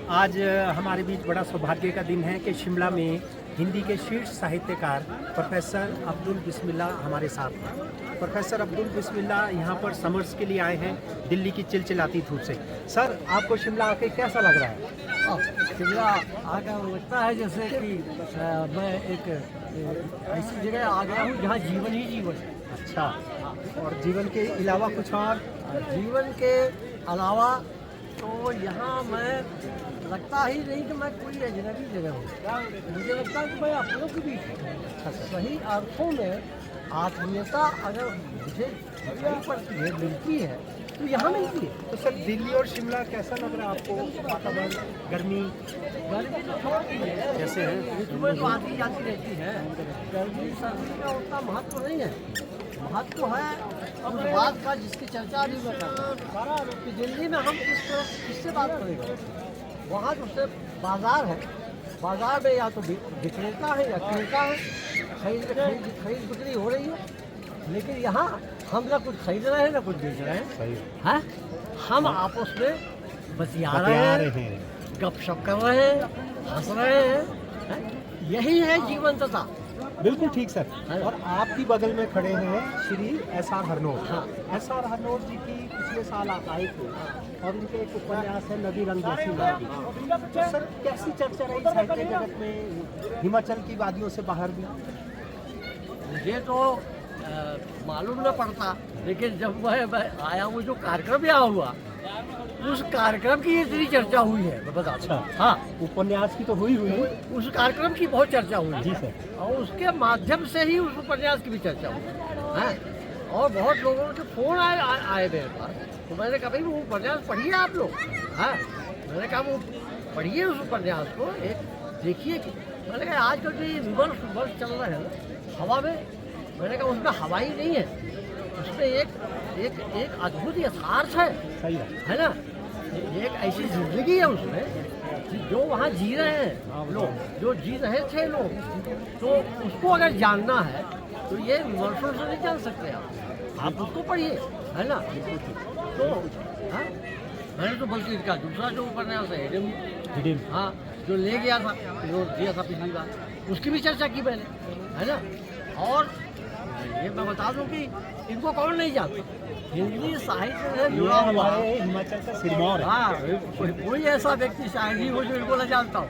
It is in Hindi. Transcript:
आज हमारे बीच बड़ा सौभाग्य का दिन है कि शिमला में हिंदी के शीर्ष साहित्यकार प्रोफेसर अब्दुल बिस्मिल्लाह हमारे साथ हैं। प्रोफेसर अब्दुल बिस्मिल्लाह यहाँ पर समर्स के लिए आए हैं दिल्ली की चिलचिलाती धूप से। सर, आपको शिमला आके कैसा लग रहा है? शिमला आकर लगता है जैसे कि मैं एक ऐसी जगह आ गया हूँ जहाँ जीवन ही जीवन है। अच्छा, और जीवन के अलावा कुछ और? जीवन के अलावा तो यहाँ मैं लगता ही नहीं कि मैं कोई अजनबी जगह हूँ। मुझे लगता है कि मैं अपनों के बीच हूँ। सही अर्थों में आत्मीयता अगर मुझे कहीं पर मिलती है तो यहाँ मिलती है। तो सर, दिल्ली और शिमला कैसा लग रहा है आपको? वातावरण, गर्मी तो छोड़ दीजिए, कैसे है? ऋतुएं तो आती जाती रहती है। गर्मी सर्दी का उतना महत्व नहीं है। महत्व है उस बात का जिसकी चर्चा अभी मैं कर रहा हूँ कि दिल्ली में हम किससे बात करेंगे। वहाँ जो से बाजार है, बाजार में या तो विक्रेता है या क्रेता है, खरीद बिक्री हो रही है। लेकिन यहाँ हम ना कुछ खरीद रहे हैं ना कुछ बेच रहे हैं। हम आपस में बतिया रहे हैं, गपशप कर रहे हैं, हंस रहे हैं। यही है जीवंतता। बिल्कुल ठीक सर। और आपकी बगल में खड़े हैं श्री एस.आर. हरनोट। हाँ। एस.आर. हरनोट जी की पिछले साल आप आए थे और उनके एक उपन्यास है नदी रंग जैसी नदी। तो सर, कैसी चर्चा रही साहित्य जगत में हिमाचल की वादियों से बाहर भी? मुझे तो मालूम न पड़ता, लेकिन जब मैं आया हूँ जो कार्यक्रम यहाँ हुआ उस कार्यक्रम की इतनी चर्चा हुई है, मैं बता। अच्छा। हाँ, उपन्यास की तो हुई उस कार्यक्रम की बहुत चर्चा हुई जी सर। और उसके माध्यम से ही उस उपन्यास की भी चर्चा हुई है। और बहुत लोगों के फोन आए मेरे पास। तो मैंने कहा भाई वो उपन्यास पढ़िए आप लोग। हाँ, मैंने कहा वो पढ़िए उस उपन्यास को, एक देखिए कि मैंने कहा आजकल जो ये विमर्श चल रहा है ना हवा में, मैंने कहा उसमें हवा ही नहीं है, उसमें एक अद्भुत यथार्थ है ना। एक ऐसी जिंदगी है उसमें जो वहाँ जी रहे हैं लोग, जो जी रहे थे लोग, तो उसको अगर जानना है तो ये विमर्शों से नहीं जान सकते आप उसको पढ़िए, है ना। तो हाँ, मैंने तो बल्कि इसका दूसरा जो उपन्यास है हिडिम, हाँ, जो ले गया था, जो दिया था पिछली बार, उसकी भी चर्चा की मैंने, है ना। और ये मैं बता दूं कि इनको कौन नहीं जानता, हिंदी साहित्य से जुड़ा हुआ हमारे हिमाचल का सिरमौर है। हाँ, कोई ऐसा व्यक्ति शायद ही हो जो इनको न जानता हो।